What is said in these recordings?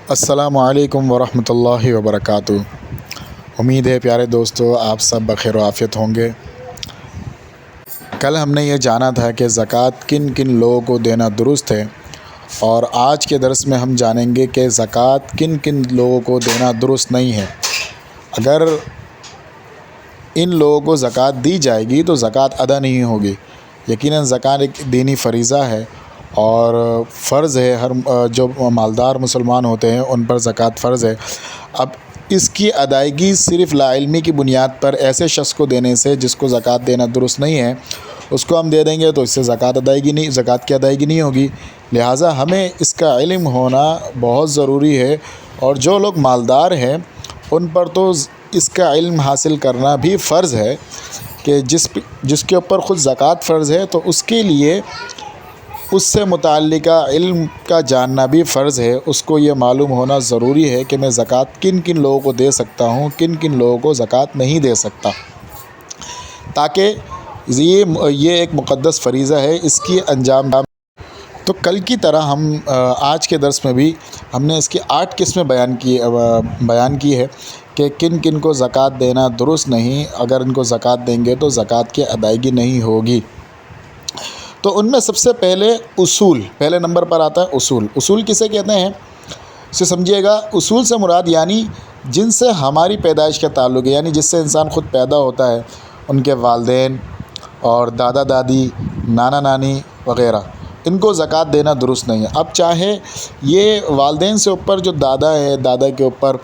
السلام علیکم ورحمۃ اللہ وبرکاتہ۔ امید ہے پیارے دوستو آپ سب بخیر و عافیت ہوں گے۔ کل ہم نے یہ جانا تھا کہ زکوٰۃ کن کن لوگوں کو دینا درست ہے، اور آج کے درس میں ہم جانیں گے کہ زکوٰۃ کن کن لوگوں کو دینا درست نہیں ہے۔ اگر ان لوگوں کو زکوٰۃ دی جائے گی تو زکوٰۃ ادا نہیں ہوگی۔ یقیناً زکوٰۃ ایک دینی فریضہ ہے اور فرض ہے، ہر جو مالدار مسلمان ہوتے ہیں ان پر زکوٰۃ فرض ہے۔ اب اس کی ادائیگی صرف لا علمی کی بنیاد پر ایسے شخص کو دینے سے جس کو زکوٰۃ دینا درست نہیں ہے، اس کو ہم دے دیں گے تو اس سے زکوٰۃ کی ادائیگی نہیں ہوگی۔ لہٰذا ہمیں اس کا علم ہونا بہت ضروری ہے، اور جو لوگ مالدار ہیں ان پر تو اس کا علم حاصل کرنا بھی فرض ہے کہ جس کے اوپر خود زکوٰۃ فرض ہے تو اس کے لیے اس سے متعلقہ علم کا جاننا بھی فرض ہے۔ اس کو یہ معلوم ہونا ضروری ہے کہ میں زکوٰۃ کن کن لوگوں کو دے سکتا ہوں، کن کن لوگوں کو زکوٰۃ نہیں دے سکتا، تاکہ یہ ایک مقدس فریضہ ہے، اس کی انجام۔ تو کل کی طرح ہم آج کے درس میں بھی ہم نے اس کی 8 قسمیں بیان کی ہے کہ کن کن کو زکوٰۃ دینا درست نہیں، اگر ان کو زکوٰۃ دیں گے تو زکوٰۃ کی ادائیگی نہیں ہوگی۔ تو ان میں سب سے پہلے نمبر پر آتا ہے اصول کسے کہتے ہیں؟ اسے سمجھیے گا، اصول سے مراد یعنی جن سے ہماری پیدائش کا تعلق ہے، یعنی جس سے انسان خود پیدا ہوتا ہے، ان کے والدین اور دادا دادی، نانا نانی وغیرہ، ان کو زکوٰۃ دینا درست نہیں ہے۔ اب چاہے یہ والدین سے اوپر جو دادا ہے، دادا کے اوپر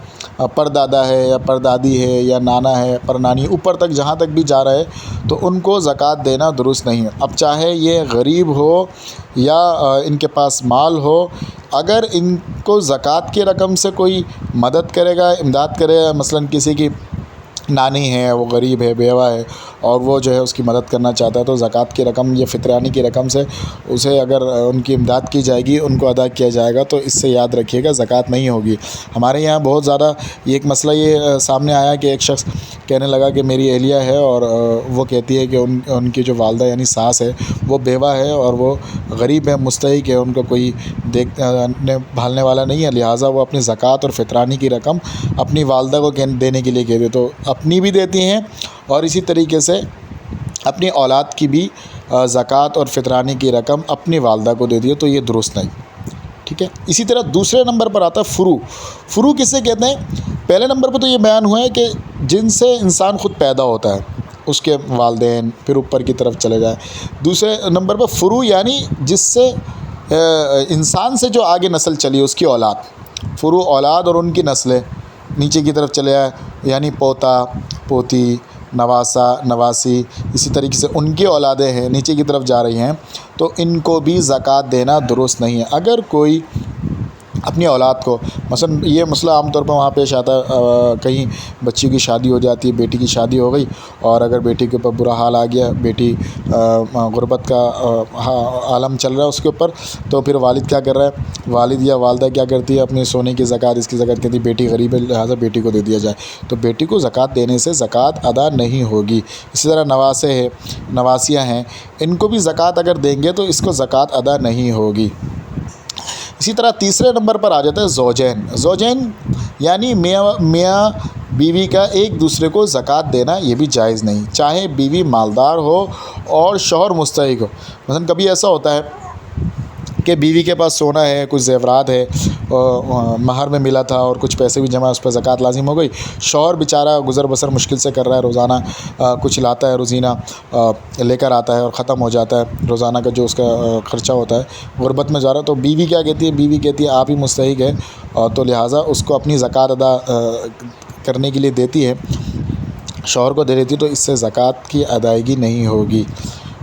پردادا ہے یا پردادی ہے یا نانا ہے، پرنانی، اوپر تک جہاں تک بھی جا رہا ہے تو ان کو زکوٰۃ دینا درست نہیں ہے۔ اب چاہے یہ غریب ہو یا ان کے پاس مال ہو، اگر ان کو زکوٰۃ کی رقم سے کوئی مدد کرے گا، امداد کرے گا، مثلاً کسی کی نانی ہے، وہ غریب ہے، بیوہ ہے، اور وہ جو ہے اس کی مدد کرنا چاہتا ہے، تو زکوٰۃ کی رقم یا فطرانی کی رقم سے اسے اگر ان کی امداد کی جائے گی، ان کو ادا کیا جائے گا، تو اس سے یاد رکھیے گا زکوٰۃ نہیں ہوگی۔ ہمارے یہاں بہت زیادہ یہ ایک مسئلہ یہ سامنے آیا کہ ایک شخص کہنے لگا کہ میری اہلیہ ہے، اور وہ کہتی ہے کہ ان کی جو والدہ یعنی ساس ہے وہ بیوہ ہے اور وہ غریب ہے، مستحق ہے، ان کو کوئی دیکھنے بھالنے والا نہیں ہے، لہٰذا وہ اپنی زکوٰۃ اور فطرانی کی رقم اپنی والدہ کو دینے کے لیے کہتے، تو اپنی بھی دیتی ہیں اور اسی طریقے سے اپنی اولاد کی بھی زکوٰۃ اور فطرانی کی رقم اپنی والدہ کو دے دی ہے، تو یہ درست نہیں، ٹھیک ہے۔ اسی طرح دوسرے نمبر پر آتا ہے فروع کسے کہتے ہیں؟ پہلے نمبر پہ تو یہ بیان ہوا ہے کہ جن سے انسان خود پیدا ہوتا ہے، اس کے والدین، پھر اوپر کی طرف چلے جائیں۔ دوسرے نمبر پر فروع یعنی جس سے انسان سے جو آگے نسل چلی اس کی اولاد، فروع اولاد اور ان کی نسلیں نیچے کی طرف چلے جائیں، یعنی پوتا، پوتی، نواسا، نواسی، اسی طریقے سے ان کی اولادیں ہیں نیچے کی طرف جا رہی ہیں، تو ان کو بھی زکوٰۃ دینا درست نہیں ہے۔ اگر کوئی اپنی اولاد کو، مثلا یہ مسئلہ عام طور پر وہاں پیش آتا ہے، کہیں بچی کی شادی ہو جاتی ہے، بیٹی کی شادی ہو گئی، اور اگر بیٹی کے اوپر برا حال آ گیا، بیٹی غربت کا عالم چل رہا ہے اس کے اوپر، تو پھر والد کیا کر رہا ہے، والد یا والدہ کیا کرتی ہے، اپنے سونے کی زکوٰۃ، اس کی زکوٰۃ کہتی ہے بیٹی غریب ہے لہٰذا بیٹی کو دے دیا جائے، تو بیٹی کو زکوٰۃ دینے سے زکوٰۃ ادا نہیں ہوگی۔ اسی طرح نواسے ہیں، نواسیاں ہیں، ان کو بھی زکوٰۃ اگر دیں گے تو اس کو زکوٰۃ ادا نہیں ہوگی۔ اسی طرح تیسرے نمبر پر آ جاتا ہے زوجین یعنی میاں بیوی کا ایک دوسرے کو زکوٰۃ دینا، یہ بھی جائز نہیں، چاہے بیوی مالدار ہو اور شوہر مستحق ہو۔ مثلا کبھی ایسا ہوتا ہے کہ بیوی کے پاس سونا ہے، کچھ زیورات ہے، مہر میں ملا تھا اور کچھ پیسے بھی جمع، اس پر زکوٰۃ لازم ہو گئی، شوہر بیچارہ گزر بسر مشکل سے کر رہا ہے، روزانہ کچھ لاتا ہے، روزینہ لے کر آتا ہے اور ختم ہو جاتا ہے روزانہ کا جو اس کا خرچہ ہوتا ہے، غربت میں جا رہا ہے، تو بیوی کیا کہتی ہے، بیوی کہتی ہے آپ ہی مستحق ہے، تو لہٰذا اس کو اپنی زکوٰۃ ادا کرنے کے لیے دیتی ہے، شوہر کو دے دیتی ہے، تو اس سے زکوٰۃ کی ادائیگی نہیں ہوگی۔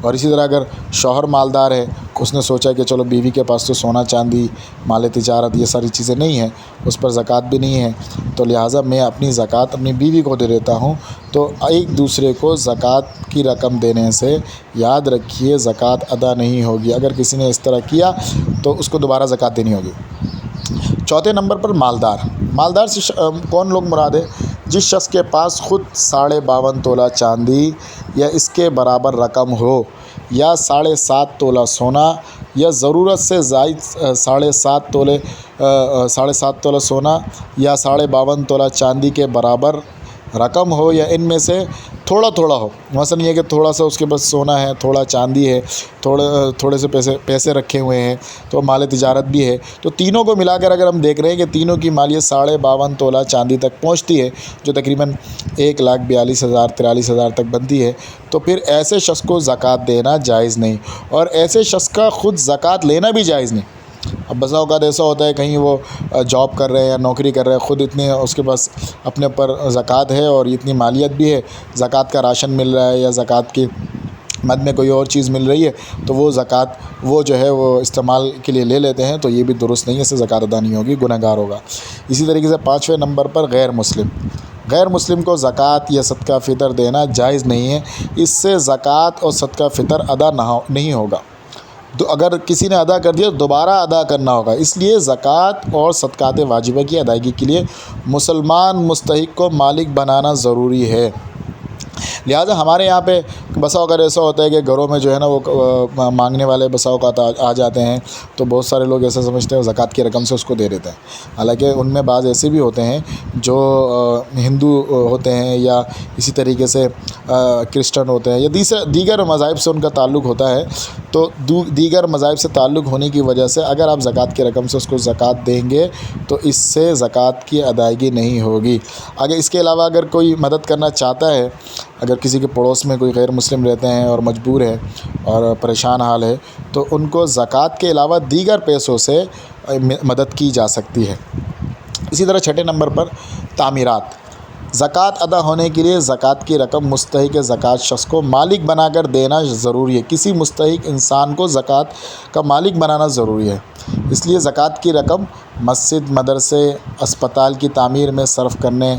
اور اسی طرح اگر شوہر مالدار ہے، اس نے سوچا کہ چلو بیوی کے پاس تو سونا چاندی، مال تجارت، یہ ساری چیزیں نہیں ہیں، اس پر زکوٰۃ بھی نہیں ہے، تو لہٰذا میں اپنی زکوٰۃ اپنی بیوی کو دے دیتا ہوں، تو ایک دوسرے کو زکوٰۃ کی رقم دینے سے یاد رکھیے زکوٰۃ ادا نہیں ہوگی۔ اگر کسی نے اس طرح کیا تو اس کو دوبارہ زکوٰۃ دینی ہوگی۔ چوتھے نمبر پر مالدار سے کون لوگ مراد ہے؟ جس شخص کے پاس خود 52.5 تولہ چاندی یا اس کے برابر رقم ہو، یا 7.5 تولہ سونا یا ضرورت سے زائد 7.5 تولہ سونا یا 52.5 تولہ چاندی کے برابر رقم ہو، یا ان میں سے تھوڑا تھوڑا ہو. مثلا یہ کہ تھوڑا سا اس کے پاس سونا ہے، تھوڑا چاندی ہے، تھوڑے سے پیسے رکھے ہوئے ہیں، تو مال تجارت بھی ہے. تو تینوں کو ملا کر اگر ہم دیکھ رہے ہیں کہ تینوں کی مالیت 52.5 تولہ چاندی تک پہنچتی ہے، جو تقریباً 1,42,000 تک بنتی ہے، تو پھر ایسے شخص کو زکوٰۃ دینا جائز نہیں، اور ایسے شخص کا خود زکوٰۃ لینا بھی جائز نہیں. اب بسا اوقات ایسا ہوتا ہے کہیں وہ جاب کر رہے ہیں یا نوکری کر رہے ہیں، خود اتنے اس کے پاس اپنے پر زکوٰۃ ہے اور اتنی مالیت بھی ہے، زکوٰۃ کا راشن مل رہا ہے یا زکوٰۃ کی مد میں کوئی اور چیز مل رہی ہے، تو وہ زکوٰۃ وہ جو ہے وہ استعمال کے لیے لے لیتے ہیں، تو یہ بھی درست نہیں ہے، اس سے زکوٰۃ ادا نہیں ہوگی، گنہگار گار ہوگا. اسی طریقے سے 5ویں نمبر پر غیر مسلم کو زکوٰۃ یا صدقہ فطر دینا جائز نہیں ہے. اس سے زکوٰۃ اور صدقہ فطر ادا نہیں ہوگا. تو اگر کسی نے ادا کر دیا تو دوبارہ ادا کرنا ہوگا. اس لیے زکوٰۃ اور صدقات واجبہ کی ادائیگی کے لیے مسلمان مستحق کو مالک بنانا ضروری ہے. لہٰذا ہمارے یہاں پہ بسا اوقات ایسا ہوتا ہے کہ گھروں میں جو ہے نا وہ مانگنے والے بسا اوقات آ جاتے ہیں، تو بہت سارے لوگ ایسا سمجھتے ہیں زکوٰۃ کی رقم سے اس کو دے دیتے ہیں. حالانکہ ان میں بعض ایسے بھی ہوتے ہیں جو ہندو ہوتے ہیں یا اسی طریقے سے کرسچن ہوتے ہیں یا دیگر مذاہب سے ان کا تعلق ہوتا ہے. تو دیگر مذاہب سے تعلق ہونے کی وجہ سے اگر آپ زکوٰۃ کی رقم سے اس کو زکوٰۃ دیں گے تو اس سے زکوٰۃ کی ادائیگی نہیں ہوگی. اگر اس کے علاوہ اگر کوئی مدد کرنا چاہتا ہے، اگر کسی کے پڑوس میں کوئی غیر مسلم رہتے ہیں اور مجبور ہے اور پریشان حال ہے، تو ان کو زکوٰۃ کے علاوہ دیگر پیسوں سے مدد کی جا سکتی ہے. اسی طرح 6 نمبر پر تعمیرات. زکوٰۃ ادا ہونے کے لیے زکوٰۃ کی رقم مستحق زکوٰۃ شخص کو مالک بنا کر دینا ضروری ہے. کسی مستحق انسان کو زکوٰۃ کا مالک بنانا ضروری ہے. اس لیے زکوٰۃ کی رقم مسجد، مدرسے، اسپتال کی تعمیر میں صرف کرنے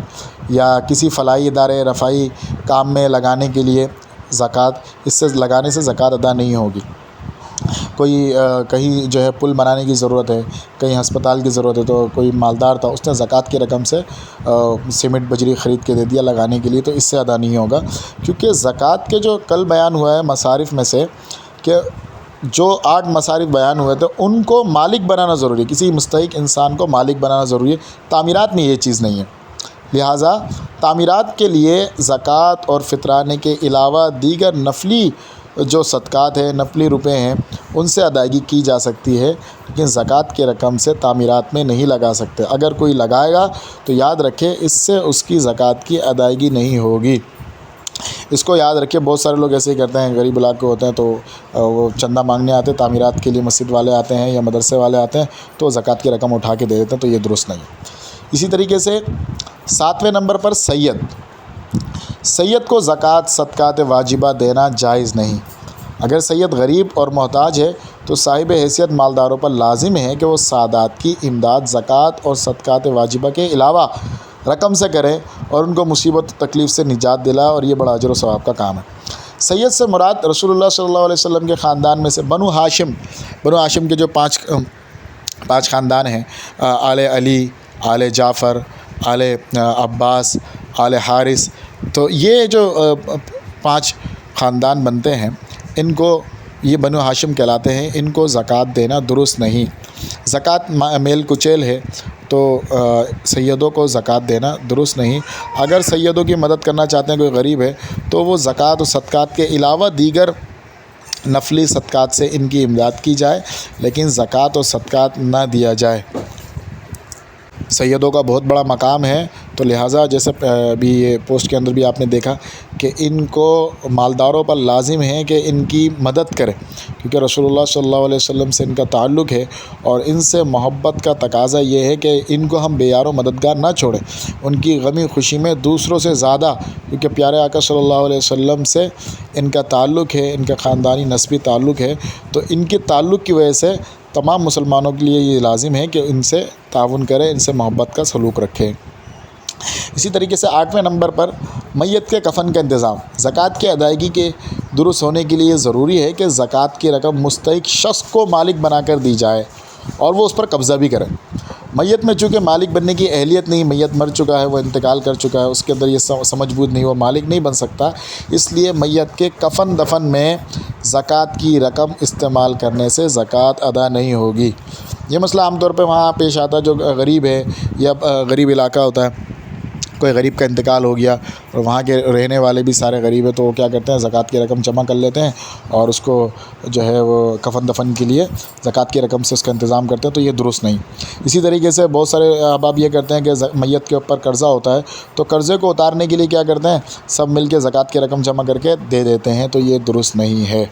یا کسی فلاحی ادارے رفاہی کام میں لگانے کے لیے اس سے لگانے سے زکوٰۃ ادا نہیں ہوگی. کوئی کہیں جو ہے پل بنانے کی ضرورت ہے، کہیں ہسپتال کی ضرورت ہے، تو کوئی مالدار تھا، اس نے زکوٰۃ کی رقم سے سیمنٹ بجری خرید کے دے دیا لگانے کے لیے، تو اس سے ادا نہیں ہوگا. کیونکہ زکوٰۃ کے جو کل بیان ہوا ہے مصارف میں سے کہ جو 8 مصارف بیان ہوئے تھے ان کو مالک بنانا ضروری ہے، کسی مستحق انسان کو مالک بنانا ضروری ہے. تعمیرات میں یہ چیز نہیں ہے. لہٰذا تعمیرات کے لیے زکوٰۃ اور فطرانے کے علاوہ دیگر نفلی جو صدقات ہیں، نفلی روپے ہیں، ان سے ادائیگی کی جا سکتی ہے، لیکن زکوٰۃ کی رقم سے تعمیرات میں نہیں لگا سکتے. اگر کوئی لگائے گا تو یاد رکھے اس سے اس کی زکوٰۃ کی ادائیگی نہیں ہوگی. اس کو یاد رکھے. بہت سارے لوگ ایسے ہی کرتے ہیں، غریب علاقے ہوتے ہیں تو وہ چندہ مانگنے آتے ہیں، تعمیرات کے لیے مسجد والے آتے ہیں یا مدرسے والے آتے ہیں تو زکوٰۃ کی رقم اٹھا کے دے دیتے ہیں، تو یہ درست نہیں ہے. اسی طریقے سے 7ویں نمبر پر سید کو زکوٰۃ صدقات واجبہ دینا جائز نہیں. اگر سید غریب اور محتاج ہے تو صاحب حیثیت مالداروں پر لازم ہے کہ وہ سادات کی امداد زکوٰۃ اور صدقات واجبہ کے علاوہ رقم سے کریں اور ان کو مصیبت و تکلیف سے نجات دلائے، اور یہ بڑا اجر و ثواب کا کام ہے. سید سے مراد رسول اللہ صلی اللہ علیہ وسلم کے خاندان میں سے بنو ہاشم کے جو 5 خاندان ہیں، آل علی، آل جعفر، آل عباس، آل حارث، تو یہ جو 5 خاندان بنتے ہیں ان کو یہ بنو ہاشم کہلاتے ہیں. ان کو زکوٰۃ دینا درست نہیں. زکوٰۃ میل کچیل ہے، تو سیدوں کو زکوٰۃ دینا درست نہیں. اگر سیدوں کی مدد کرنا چاہتے ہیں، کوئی غریب ہے، تو وہ زکوٰۃ و صدقات کے علاوہ دیگر نفلی صدقات سے ان کی امداد کی جائے، لیکن زکوٰۃ و صدقات نہ دیا جائے. سیدوں کا بہت بڑا مقام ہے، تو لہٰذا جیسے ابھی یہ پوسٹ کے اندر بھی آپ نے دیکھا کہ ان کو مالداروں پر لازم ہے کہ ان کی مدد کریں، کیونکہ رسول اللہ صلی اللہ علیہ وسلم سے ان کا تعلق ہے اور ان سے محبت کا تقاضا یہ ہے کہ ان کو ہم بے یار و مددگار نہ چھوڑیں. ان کی غمی خوشی میں دوسروں سے زیادہ، کیونکہ پیارے آقا صلی اللہ علیہ وسلم سے ان کا تعلق ہے، ان کا خاندانی نسبی تعلق ہے، تو ان کے تعلق کی وجہ سے تمام مسلمانوں کے لیے یہ لازم ہے کہ ان سے تعاون کریں، ان سے محبت کا سلوک رکھیں. اسی طریقے سے 8ویں نمبر پر میت کے کفن کا انتظام. زکوٰۃ کی ادائیگی کے درست ہونے کے لیے ضروری ہے کہ زکوٰۃ کی رقم مستحق شخص کو مالک بنا کر دی جائے. اور وہ اس پر قبضہ بھی کریں۔ میت میں چونکہ مالک بننے کی اہلیت نہیں، میت مر چکا ہے، وہ انتقال کر چکا ہے، اس کے اندر یہ سمجھ بوجھ نہیں، وہ مالک نہیں بن سکتا، اس لیے میت کے کفن دفن میں زکوٰۃ کی رقم استعمال کرنے سے زکوٰۃ ادا نہیں ہوگی۔ یہ مسئلہ عام طور پہ وہاں پیش آتا ہے جو غریب ہے یا غریب علاقہ ہوتا ہے، کوئی غریب کا انتقال ہو گیا اور وہاں کے رہنے والے بھی سارے غریب ہیں، تو وہ کیا کرتے ہیں زکوٰۃ کی رقم جمع کر لیتے ہیں اور اس کو جو ہے وہ کفن دفن کے لیے زکوٰۃ کی رقم سے اس کا انتظام کرتے ہیں، تو یہ درست نہیں۔ اسی طریقے سے بہت سارے احباب یہ کرتے ہیں کہ میت کے اوپر قرضہ ہوتا ہے تو قرضے کو اتارنے کے لیے کیا کرتے ہیں، سب مل کے زکوٰۃ کی رقم جمع کر کے دے دیتے ہیں، تو یہ درست نہیں ہے۔